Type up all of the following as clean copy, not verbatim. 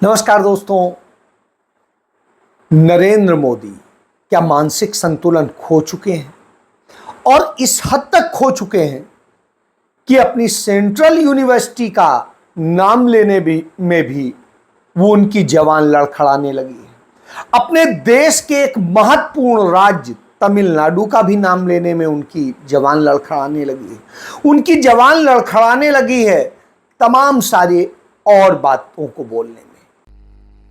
नमस्कार दोस्तों। नरेंद्र मोदी क्या मानसिक संतुलन खो चुके हैं और इस हद तक खो चुके हैं कि अपनी सेंट्रल यूनिवर्सिटी का नाम लेने में भी वो उनकी जबान लड़खड़ाने लगी है। अपने देश के एक महत्वपूर्ण राज्य तमिलनाडु का भी नाम लेने में उनकी जबान लड़खड़ाने लगी है। उनकी जबान लड़खड़ाने लगी है तमाम सारे और बातों को बोलने में।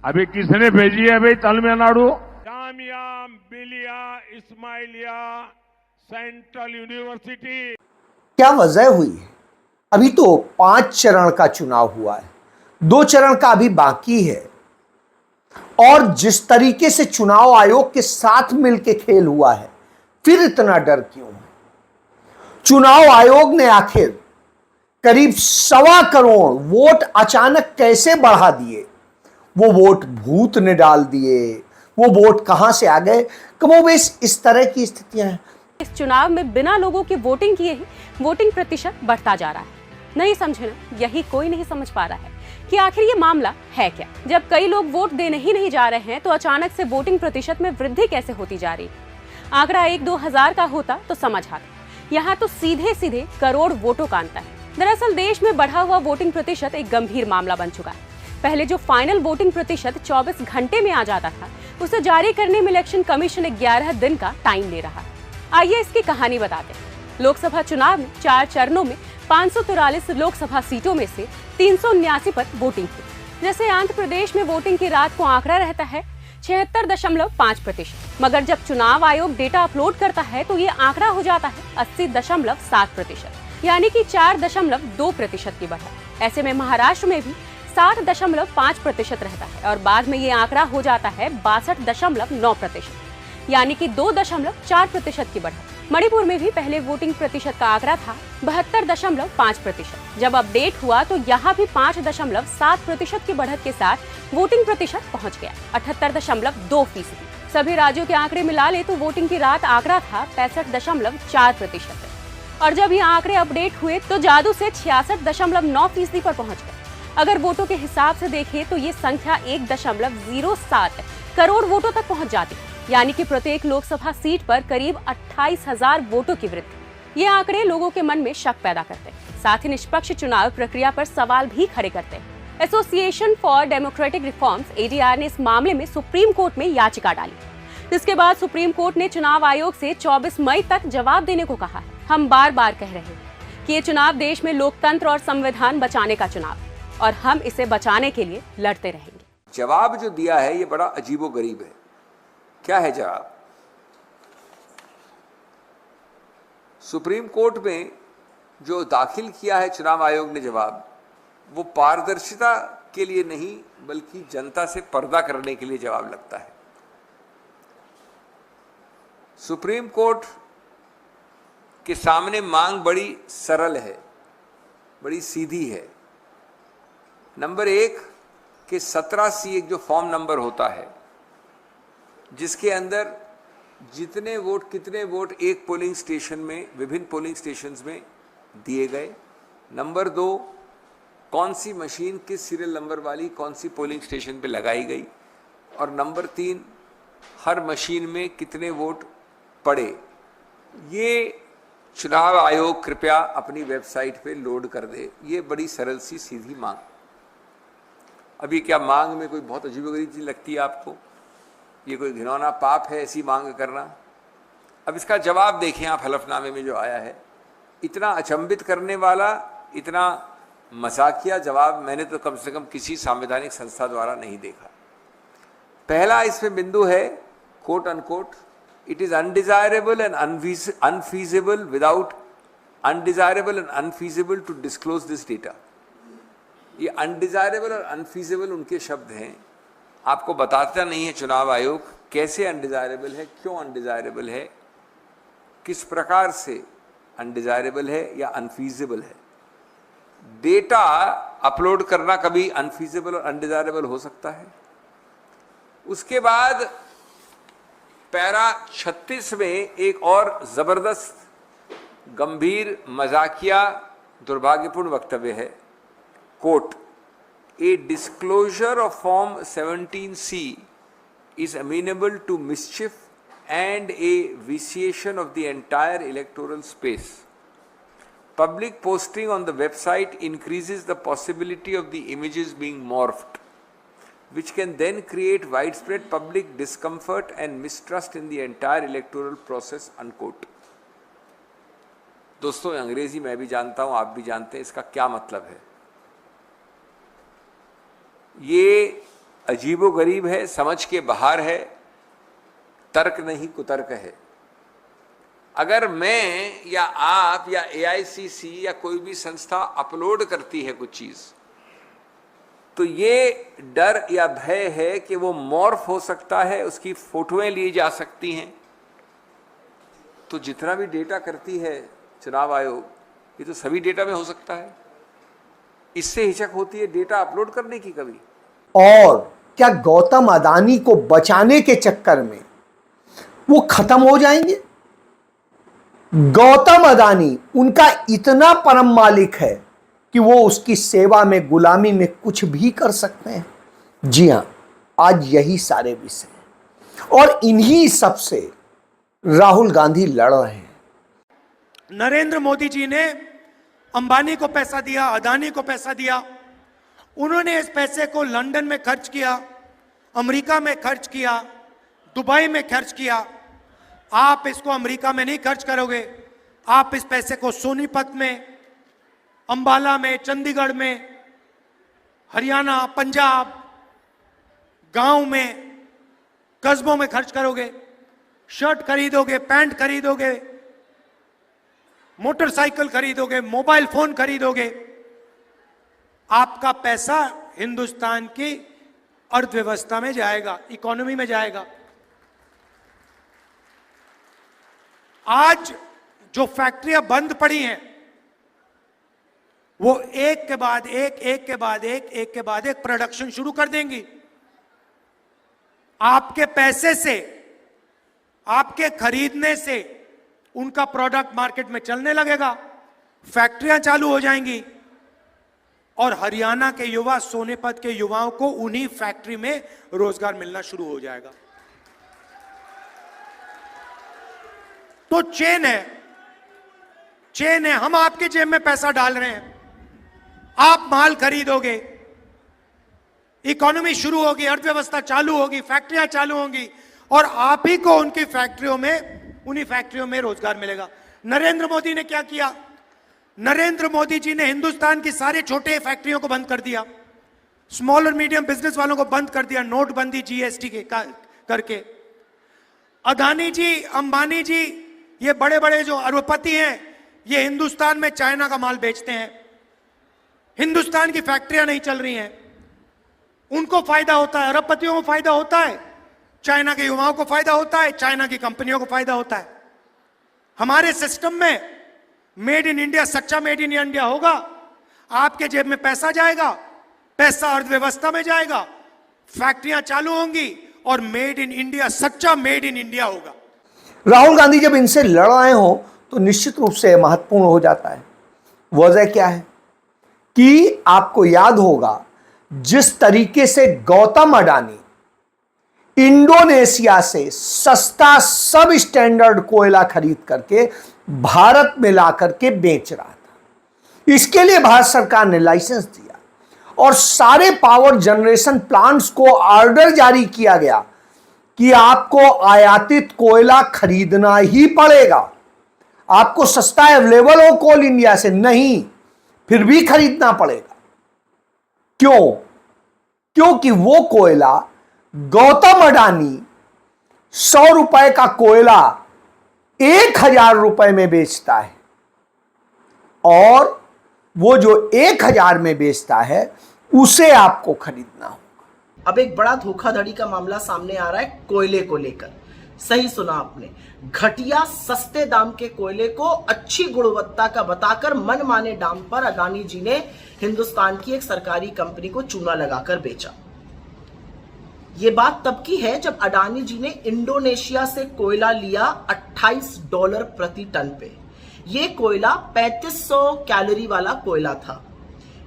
अभी किसने भेजी है भाई तमिलनाडु? Jamia Millia Ismailia central university. क्या वजह हुई है? अभी तो 5 चरण का चुनाव हुआ है, 2 चरण का अभी बाकी है। और जिस तरीके से चुनाव आयोग के साथ मिलकर खेल हुआ है, फिर इतना डर क्यों है? चुनाव आयोग ने आखिर करीब 1.25 करोड़ वोट अचानक कैसे बढ़ा दिए? वो वोट भूत ने डाल दिए, वो वोट कहां से आ गए? कमोबेश इस तरह की स्थितियां हैं। इस चुनाव में बिना लोगों की वोटिंग किए ही वोटिंग प्रतिशत बढ़ता जा रहा है। नहीं समझे ना? यही कोई नहीं समझ पा रहा है कि आखिर ये मामला है क्या। जब कई लोग वोट देने ही नहीं जा रहे हैं तो अचानक से वोटिंग प्रतिशत में वृद्धि कैसे होती जा रही है? आंकड़ा 1-2 हजार का होता तो समझ आता, यहाँ तो सीधे सीधे करोड़ वोटों का अंतर है। दरअसल देश में बढ़ा हुआ वोटिंग प्रतिशत एक गंभीर मामला बन चुका है। पहले जो फाइनल वोटिंग प्रतिशत 24 घंटे में आ जाता था, उसे जारी करने में इलेक्शन कमीशन 11 दिन का टाइम ले रहा है। आइए इसकी कहानी बताते हैं। लोकसभा चुनाव में 4 चरणों में 543 लोकसभा सीटों में से 379 पर वोटिंग हुई। जैसे आंध्र प्रदेश में वोटिंग की रात को आंकड़ा रहता है 76.5%, मगर जब चुनाव आयोग डेटा अपलोड करता है तो ये आंकड़ा हो जाता है 80.7%, यानी कि 4.2% की बढ़त। ऐसे में महाराष्ट्र में भी 60.5% रहता है और बाद में ये आंकड़ा हो जाता है 62.9%, यानी कि 2.4% की बढ़त। मणिपुर में भी पहले वोटिंग प्रतिशत का आंकड़ा था 72.5%। जब अपडेट हुआ तो यहाँ भी 5.7% की बढ़त के साथ वोटिंग प्रतिशत पहुँच गया 78.2%। सभी राज्यों के आंकड़े मिला ले तो वोटिंग की रात आंकड़ा था 65.4%, और जब ये आंकड़े अपडेट हुए तो जादू से 66.9% पर पहुँच गए। अगर वोटों के हिसाब से देखें तो ये संख्या 1.07 करोड़ वोटों तक पहुंच जाती है, यानी कि प्रत्येक लोकसभा सीट पर करीब 28,000 वोटों की वृद्धि। ये आंकड़े लोगों के मन में शक पैदा करते हैं, साथ ही निष्पक्ष चुनाव प्रक्रिया पर सवाल भी खड़े करते हैं। Association for democratic reforms (ADR) ने इस मामले में सुप्रीम कोर्ट में याचिका डाली, जिसके बाद सुप्रीम कोर्ट ने चुनाव आयोग से 24 मई तक जवाब देने को कहा है। हम बार बार कह रहे हैं कि ये चुनाव देश में लोकतंत्र और संविधान बचाने का चुनाव, और हम इसे बचाने के लिए लड़ते रहेंगे। जवाब जो दिया है ये बड़ा अजीबोगरीब है। क्या है जवाब? सुप्रीम कोर्ट में जो दाखिल किया है चुनाव आयोग ने जवाब, वो पारदर्शिता के लिए नहीं बल्कि जनता से पर्दा करने के लिए जवाब लगता है। सुप्रीम कोर्ट के सामने मांग बड़ी सरल है, बड़ी सीधी है। नंबर 1 के 17C एक जो फॉर्म नंबर होता है जिसके अंदर जितने वोट कितने वोट एक पोलिंग स्टेशन में, विभिन्न पोलिंग स्टेशंस में दिए गए। नंबर 2 कौन सी मशीन किस सीरियल नंबर वाली कौन सी पोलिंग स्टेशन पे लगाई गई, और नंबर 3 हर मशीन में कितने वोट पड़े। ये चुनाव आयोग कृपया अपनी वेबसाइट पे लोड कर दे। ये बड़ी सरल सी सीधी मांग। अभी क्या मांग में कोई बहुत अजीबोगरीब चीज लगती है आपको? ये कोई घिनौना पाप है ऐसी मांग करना? अब इसका जवाब देखें आप हलफनामे में जो आया है। इतना अचंभित करने वाला, इतना मजाकिया जवाब मैंने तो कम से कम किसी संवैधानिक संस्था द्वारा नहीं देखा। पहला इसमें बिंदु है quote unquote, it is undesirable and unfeasible without undesirable and unfeasible to disclose this data. ये अनडिजायरेबल और अनफीजिबल उनके शब्द हैं। आपको बताता नहीं है चुनाव आयोग कैसे अनडिजायरेबल है, क्यों अनडिजायरेबल है, किस प्रकार से अनडिजायरेबल है या अनफीजिबल है। डेटा अपलोड करना कभी अनफीजिबल और अनडिजायरेबल हो सकता है। उसके बाद पैरा 36 में एक और जबरदस्त, गंभीर, मजाकिया, दुर्भाग्यपूर्ण वक्तव्य है। Quote, A disclosure of Form 17C is amenable to mischief and a vitiation of the entire electoral space. Public posting on the website increases the possibility of the images being morphed, which can then create widespread public discomfort and mistrust in the entire electoral process, unquote. दोस्तों, अंग्रेजी मैं भी जानता हूं, आप भी जानते हैं इसका क्या मतलब है। ये अजीबोगरीब है, समझ के बाहर है, तर्क नहीं कुतर्क है। अगर मैं या आप या AICC या कोई भी संस्था अपलोड करती है कुछ चीज, तो ये डर या भय है कि वो मॉर्फ हो सकता है, उसकी फोटोएं ली जा सकती हैं। तो जितना भी डेटा करती है चुनाव आयोग, ये तो सभी डेटा में हो सकता है। इससे हिचक होती है डेटा अपलोड करने की कभी। और क्या गौतम अडानी को बचाने के चक्कर में वो खत्म हो जाएंगे? गौतम अडानी उनका इतना परम मालिक है कि वो उसकी सेवा में, गुलामी में कुछ भी कर सकते हैं। जी हां, आज यही सारे विषय हैं और इन्हीं सबसे राहुल गांधी लड़ रहे हैं। नरेंद्र मोदी जी ने अंबानी को पैसा दिया, अदानी को पैसा दिया। उन्होंने इस पैसे को लंदन में खर्च किया, अमेरिका में खर्च किया, दुबई में खर्च किया। आप इसको अमेरिका में नहीं खर्च करोगे, आप इस पैसे को सोनीपत में, अंबाला में, चंडीगढ़ में, हरियाणा, पंजाब, गांव में, कस्बों में खर्च करोगे। शर्ट खरीदोगे, पैंट खरीदोगे, मोटरसाइकिल खरीदोगे, मोबाइल फोन खरीदोगे। आपका पैसा हिंदुस्तान की अर्थव्यवस्था में जाएगा, इकोनॉमी में जाएगा। आज जो फैक्ट्रियां बंद पड़ी हैं, वो एक के बाद एक प्रोडक्शन शुरू कर देंगी। आपके पैसे से, आपके खरीदने से उनका प्रोडक्ट मार्केट में चलने लगेगा, फैक्ट्रियां चालू हो जाएंगी और हरियाणा के युवा, सोनीपत के युवाओं को उन्हीं फैक्ट्री में रोजगार मिलना शुरू हो जाएगा। तो चेन है। हम आपके जेब में पैसा डाल रहे हैं, आप माल खरीदोगे, इकोनॉमी शुरू होगी, अर्थव्यवस्था चालू होगी, फैक्ट्रियां चालू होंगी और आप ही को उनकी फैक्ट्रियों में, उन्हीं फैक्ट्रियों में रोजगार मिलेगा। नरेंद्र मोदी ने क्या किया? नरेंद्र मोदी जी ने हिंदुस्तान की सारे छोटे फैक्ट्रियों को बंद कर दिया, स्मॉल और मीडियम बिजनेस वालों को बंद कर दिया, नोटबंदी, GST के करके। अदानी जी, अंबानी जी, ये बड़े बड़े जो अरबपति हैं, ये हिंदुस्तान में चाइना का माल बेचते हैं। हिंदुस्तान की फैक्ट्रियां नहीं चल रही हैं, उनको फायदा होता है, अरबपतियों को फायदा होता है, चाइना के युवाओं को फायदा होता है, चाइना की कंपनियों को फायदा होता है। हमारे सिस्टम में मेड इन इंडिया, सच्चा मेड इन इंडिया होगा, आपके जेब में पैसा जाएगा, पैसा अर्थव्यवस्था में जाएगा, फैक्ट्रियां चालू होंगी और मेड इन इंडिया, सच्चा मेड इन इंडिया होगा। राहुल गांधी जब इनसे लड़ रहे हो तो निश्चित रूप से महत्वपूर्ण हो जाता है। वजह क्या है कि आपको याद होगा जिस तरीके से गौतम अडानी इंडोनेशिया से सस्ता सब स्टैंडर्ड कोयला खरीद करके भारत में ला करके बेच रहा था, इसके लिए भारत सरकार ने लाइसेंस दिया और सारे पावर जनरेशन प्लांट्स को ऑर्डर जारी किया गया कि आपको आयातित कोयला खरीदना ही पड़ेगा। आपको सस्ता अवेलेबल हो कोल इंडिया से नहीं, फिर भी खरीदना पड़ेगा। क्यों? क्योंकि वो कोयला गौतम अडानी 100 रुपए का कोयला 1000 रुपए में बेचता है और वो जो 1000 में बेचता है उसे आपको खरीदना होगा। अब एक बड़ा धोखाधड़ी का मामला सामने आ रहा है कोयले को लेकर। सही सुना आपने, घटिया सस्ते दाम के कोयले को अच्छी गुणवत्ता का बताकर मनमाने दाम पर अडानी जी ने हिंदुस्तान की एक सरकारी कंपनी को चूना लगाकर बेचा। यह बात तब की है जब अडानी जी ने इंडोनेशिया से कोयला लिया $28 प्रति टन पे। यह कोयला 3500 कैलोरी वाला कोयला था।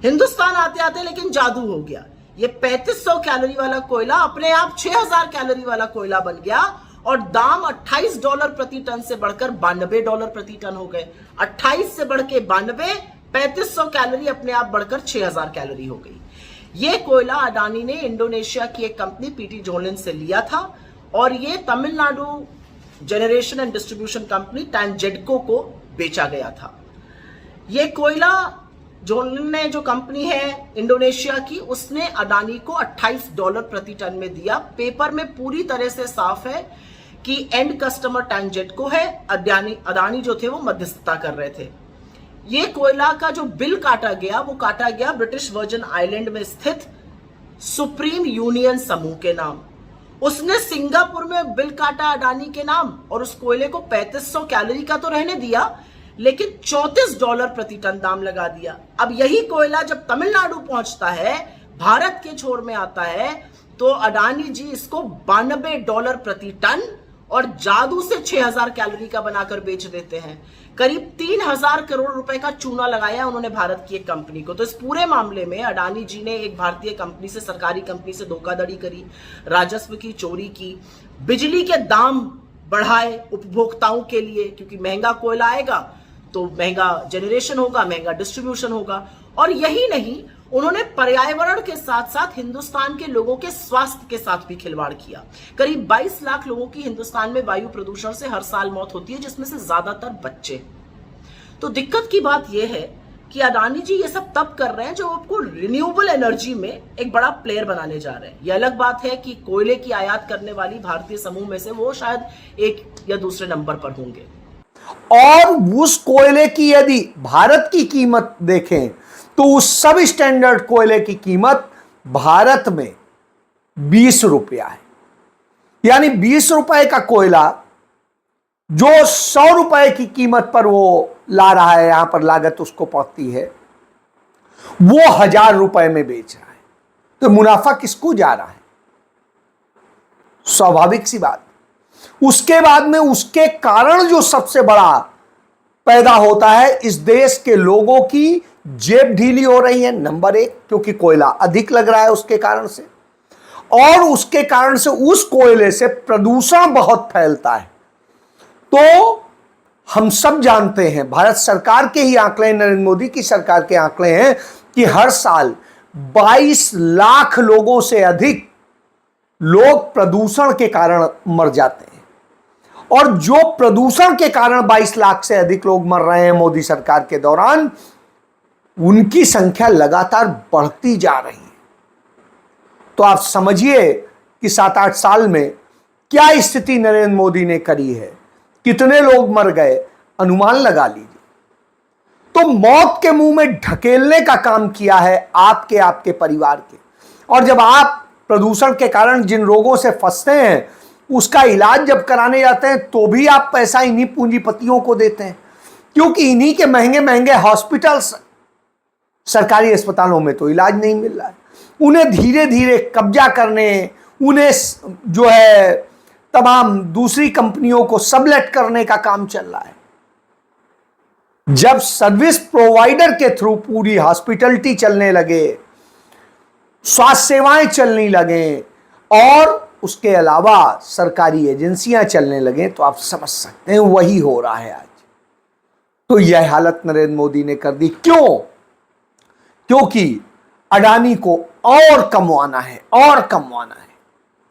हिंदुस्तान आते आते लेकिन जादू हो गया। ये 3500 कैलोरी वाला कोयला अपने आप 6000 कैलोरी वाला कोयला बन गया और दाम $28 प्रति टन से बढ़कर $92 प्रति टन हो गए। 28 से बढ़ के 92, 3500 कैलोरी अपने आप बढ़कर 6000 कैलोरी हो गई। ये कोयला अडानी ने इंडोनेशिया की एक कंपनी पीटी जोलिन से लिया था और ये Tamil Nadu generation and distribution company TANGEDCO को बेचा गया था। ये कोयला जोलिन ने जो कंपनी है इंडोनेशिया की, उसने अडानी को $28 प्रति टन में दिया। पेपर में पूरी तरह से साफ है कि एंड कस्टमर टैंजेडको है, अडानी जो थे वो मध्यस्थता कर रहे थे। ये कोयला का जो बिल काटा गया वो काटा गया ब्रिटिश वर्जिन आइलैंड में स्थित सुप्रीम यूनियन समूह के नाम। उसने सिंगापुर में बिल काटा अडानी के नाम और उस कोयले को 3500 कैलोरी का तो रहने दिया, लेकिन $34 प्रति टन दाम लगा दिया। अब यही कोयला जब तमिलनाडु पहुंचता है, भारत के छोर में आता है, तो अडानी जी इसको $92 प्रति टन और जादू से 6000 कैलोरी का बनाकर बेच देते हैं। करीब 3000 करोड़ रुपए का चूना लगाया उन्होंने भारत की एक कंपनी को। तो इस पूरे मामले में अडानी जी ने एक भारतीय कंपनी से, सरकारी कंपनी से धोखाधड़ी करी, राजस्व की चोरी की, बिजली के दाम बढ़ाए उपभोक्ताओं के लिए, क्योंकि महंगा कोयला आएगा तो महंगा जनरेशन होगा, महंगा डिस्ट्रीब्यूशन होगा। और यही नहीं, उन्होंने पर्यावरण के साथ साथ हिंदुस्तान के लोगों के स्वास्थ्य के साथ भी खिलवाड़ किया। करीब 22 लाख लोगों की हिंदुस्तान में वायु प्रदूषण से हर साल मौत होती है, जिसमें से ज्यादातर बच्चे। तो दिक्कत की बात यह है कि अडानी जी ये सब तब कर रहे हैं जो आपको रिन्यूएबल एनर्जी में एक बड़ा प्लेयर बनाने जा रहे हैं। यह अलग बात है कि कोयले की आयात करने वाली भारतीय समूह में से वो शायद एक या दूसरे नंबर पर होंगे। और उस कोयले की यदि भारत की कीमत देखें तो उस सब स्टैंडर्ड कोयले की कीमत भारत में 20 रुपया है। यानी 20 रुपए का कोयला जो 100 रुपए की कीमत पर वो ला रहा है, यहां पर लागत उसको पड़ती है, वो 1000 रुपए में बेच रहा है। तो मुनाफा किसको जा रहा है? स्वाभाविक सी बात। उसके बाद में उसके कारण जो सबसे बड़ा पैदा होता है, इस देश के लोगों की जेब ढीली हो रही है, नंबर 1, क्योंकि कोयला अधिक लग रहा है उसके कारण से, और उसके कारण से उस कोयले से प्रदूषण बहुत फैलता है। तो हम सब जानते हैं, भारत सरकार के ही आंकड़े, नरेंद्र मोदी की सरकार के आंकड़े हैं कि हर साल 22 लाख लोगों से अधिक लोग प्रदूषण के कारण मर जाते हैं। और जो प्रदूषण के कारण 22 लाख से अधिक लोग मर रहे हैं मोदी सरकार के दौरान, उनकी संख्या लगातार बढ़ती जा रही है। तो आप समझिए कि 7-8 साल में क्या स्थिति नरेंद्र मोदी ने करी है, कितने लोग मर गए, अनुमान लगा लीजिए। तो मौत के मुंह में ढकेलने का काम किया है आपके परिवार के। और जब आप प्रदूषण के कारण जिन रोगों से फंसते हैं, उसका इलाज जब कराने जाते हैं तो भी आप पैसा इन्हीं पूंजीपतियों को देते हैं, क्योंकि इन्हीं के महंगे महंगे हॉस्पिटल्स, सरकारी अस्पतालों में तो इलाज नहीं मिल रहा है। उन्हें धीरे धीरे कब्जा करने, उन्हें जो है तमाम दूसरी कंपनियों को सबलेट करने का काम चल रहा है। जब सर्विस प्रोवाइडर के थ्रू पूरी हॉस्पिटलिटी चलने लगे, स्वास्थ्य सेवाएं चलने लगे और उसके अलावा सरकारी एजेंसियां चलने लगे, तो आप समझ सकते हैं वही हो रहा है आज। तो यह हालत नरेंद्र मोदी ने कर दी। क्यों? क्योंकि अडानी को और कमवाना है, और कमवाना है।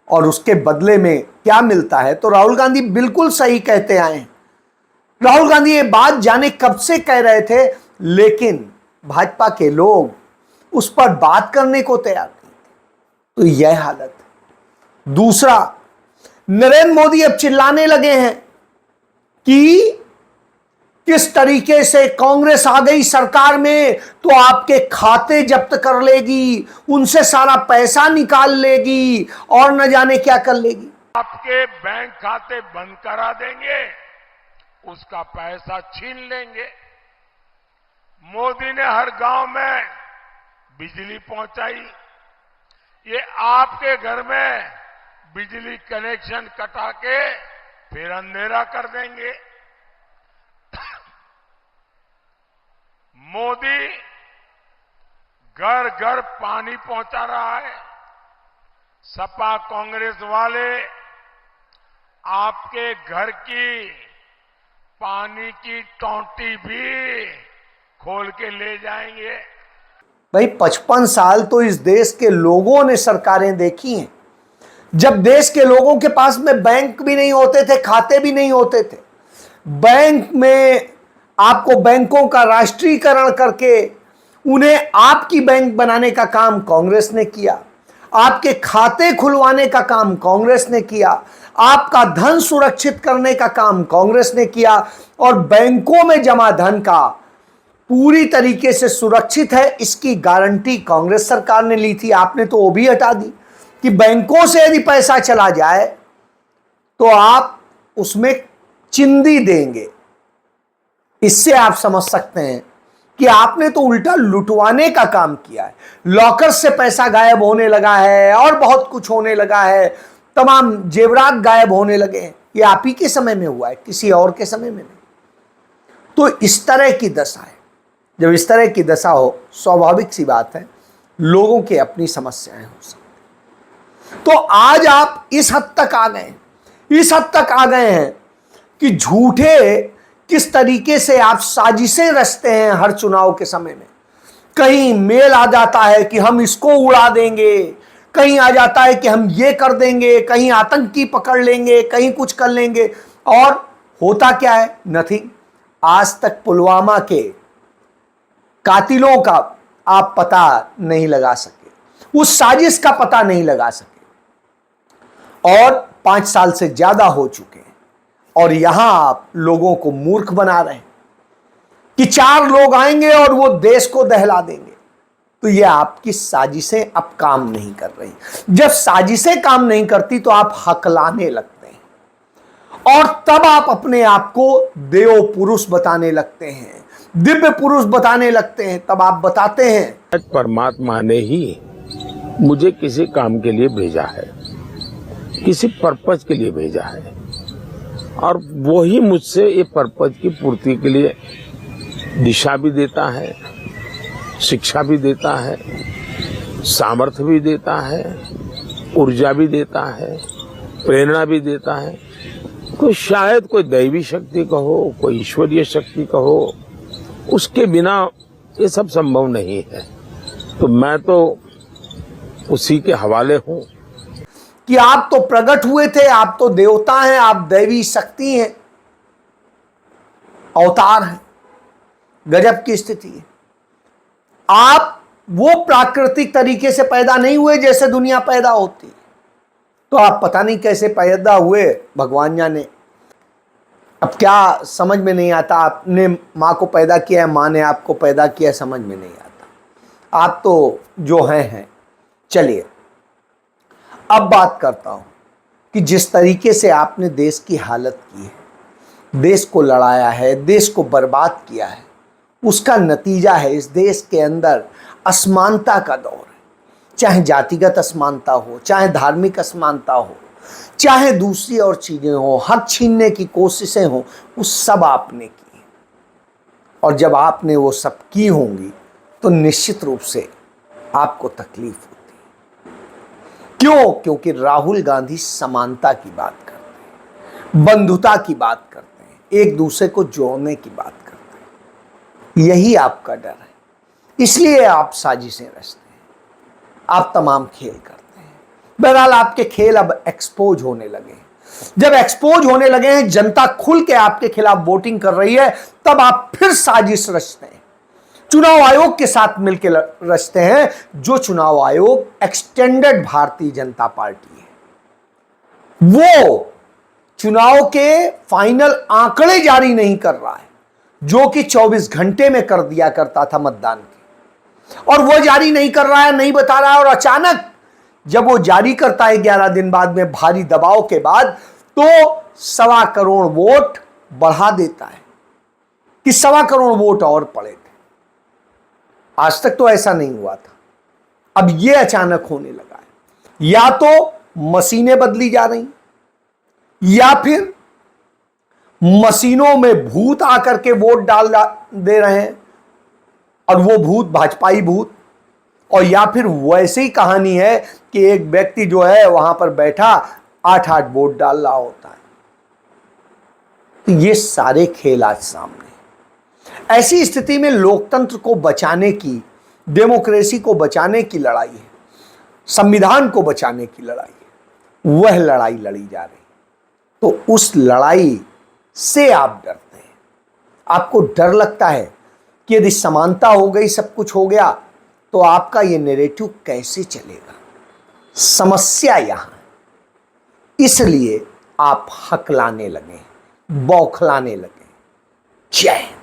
और उसके बदले में क्या मिलता है? तो राहुल गांधी बिल्कुल सही कहते आए हैं। राहुल गांधी ये बात जाने कब से कह रहे थे, लेकिन भाजपा के लोग उस पर बात करने को तैयार नहीं थे। तो यह हालत है। दूसरा, नरेंद्र मोदी अब चिल्लाने लगे हैं कि किस तरीके से कांग्रेस आ गई सरकार में तो आपके खाते जब्त कर लेगी, उनसे सारा पैसा निकाल लेगी और न जाने क्या कर लेगी। आपके बैंक खाते बंद करा देंगे, उसका पैसा छीन लेंगे। मोदी ने हर गांव में बिजली पहुंचाई, ये आपके घर में बिजली कनेक्शन कटा के फिर अंधेरा कर देंगे। मोदी घर घर पानी पहुंचा रहा है। सपा कांग्रेस वाले आपके घर की पानी की टोंटी भी खोल के ले जाएंगे। भाई 55 साल तो इस देश के लोगों ने सरकारें देखी हैं, जब देश के लोगों के पास में बैंक भी नहीं होते थे, खाते भी नहीं होते थे। बैंक में आपको बैंकों का राष्ट्रीयकरण करके उन्हें आपकी बैंक बनाने का काम कांग्रेस ने किया, आपके खाते खुलवाने का काम कांग्रेस ने किया, आपका धन सुरक्षित करने का काम कांग्रेस ने किया, और बैंकों में जमा धन का पूरी तरीके से सुरक्षित है इसकी गारंटी कांग्रेस सरकार ने ली थी। आपने तो वो भी हटा दी कि बैंकों से यदि पैसा चला जाए तो आप उसमें चिंदी देंगे। इससे आप समझ सकते हैं कि आपने तो उल्टा लुटवाने का काम किया है। लॉकर से पैसा गायब होने लगा है और बहुत कुछ होने लगा है, तमाम जेवरात गायब होने लगे हैं। ये आप ही के समय में हुआ है, किसी और के समय में नहीं। तो इस तरह की दशा है। जब इस तरह की दशा हो, स्वाभाविक सी बात है लोगों की अपनी समस्याएं हो सकती। तो आज आप इस हद तक आ गए, इस हद तक आ गए हैं कि झूठे किस तरीके से आप साजिशें रचते हैं हर चुनाव के समय में। कहीं मेल आ जाता है कि हम इसको उड़ा देंगे, कहीं आ जाता है कि हम ये कर देंगे, कहीं आतंकी पकड़ लेंगे, कहीं कुछ कर लेंगे, और होता क्या है? नथिंग। आज तक पुलवामा के कातिलों का आप पता नहीं लगा सके, उस साजिश का पता नहीं लगा सके, और 5 साल से ज्यादा हो चुके हैं, और यहां आप लोगों को मूर्ख बना रहे हैं कि 4 लोग आएंगे और वो देश को दहला देंगे। तो ये आपकी साजिशें अब काम नहीं कर रही। जब साजिशें काम नहीं करती तो आप हकलाने लगते हैं, और तब आप अपने आप को देव पुरुष बताने लगते हैं, दिव्य पुरुष बताने लगते हैं। तब आप बताते हैं परमात्मा ने ही मुझे किसी काम के लिए भेजा है, किसी पर्पज के लिए भेजा है, और वो ही मुझसे ये पर्पज की पूर्ति के लिए दिशा भी देता है, शिक्षा भी देता है, सामर्थ्य भी देता है, ऊर्जा भी देता है, प्रेरणा भी देता है। तो शायद कोई दैवी शक्ति कहो, कोई ईश्वरीय शक्ति कहो, उसके बिना ये सब संभव नहीं है। तो मैं तो उसी के हवाले हूं कि आप तो प्रकट हुए थे, आप तो देवता हैं, आप दैवी शक्ति हैं, अवतार हैं। गजब की स्थिति है। आप वो प्राकृतिक तरीके से पैदा नहीं हुए जैसे दुनिया पैदा होती है। तो आप पता नहीं कैसे पैदा हुए, भगवान जाने। अब क्या समझ में नहीं आता। आपने माँ को पैदा किया है, माँ ने आपको पैदा किया, समझ में नहीं आता। आप तो जो हैं। चलिए अब बात करता हूं कि जिस तरीके से आपने देश की हालत की है, देश को लड़ाया है, देश को बर्बाद किया है, उसका नतीजा है इस देश के अंदर असमानता का दौर है। चाहे जातिगत असमानता हो, चाहे धार्मिक असमानता हो, चाहे दूसरी और चीजें हो, हक छीनने की कोशिशें हो, वो सब आपने की। और जब आपने वो सब की होंगी तो निश्चित रूप से आपको तकलीफ होती है। क्यों? क्योंकि राहुल गांधी समानता की बात करते हैं, बंधुता की बात करते हैं, एक दूसरे को जोड़ने की बात करते हैं। यही आपका डर है, इसलिए आप साजिशें रचते हैं, आप तमाम खेल करते हैं। बहरहाल आपके खेल अब एक्सपोज होने लगे हैं। जब एक्सपोज होने लगे हैं, जनता खुल के आपके खिलाफ वोटिंग कर रही है, तब आप फिर साजिश रचते हैं, चुनाव आयोग के साथ मिलकर रचते हैं, जो चुनाव आयोग एक्सटेंडेड भारतीय जनता पार्टी है। वो चुनाव के फाइनल आंकड़े जारी नहीं कर रहा है, जो कि 24 घंटे में कर दिया करता था मतदान के, और वो जारी नहीं कर रहा है, नहीं बता रहा है। और अचानक जब वो जारी करता है 11 दिन बाद में, भारी दबाव के बाद, तो 1.25 करोड़ वोट बढ़ा देता है कि 1.25 करोड़ वोट और पड़े थे। आज तक तो ऐसा नहीं हुआ था, अब ये अचानक होने लगा है। या तो मशीनें बदली जा रही, या फिर मशीनों में भूत आकर के वोट डाल दे रहे हैं, और वो भूत भाजपाई भूत, और या फिर वैसी ही कहानी है कि एक व्यक्ति जो है वहां पर बैठा 8-8 वोट डाल रहा होता है। तो ये सारे खेल आज सामने। ऐसी स्थिति में लोकतंत्र को बचाने की, डेमोक्रेसी को बचाने की लड़ाई है, संविधान को बचाने की लड़ाई है, वह लड़ाई लड़ी जा रही। तो उस लड़ाई से आप डरते हैं। आपको डर लगता है कि यदि समानता हो गई, सब कुछ हो गया, तो आपका यह नैरेटिव कैसे चलेगा। समस्या यहां, इसलिए आप हकलाने लगे, बौखलाने लगे। जय हिंद।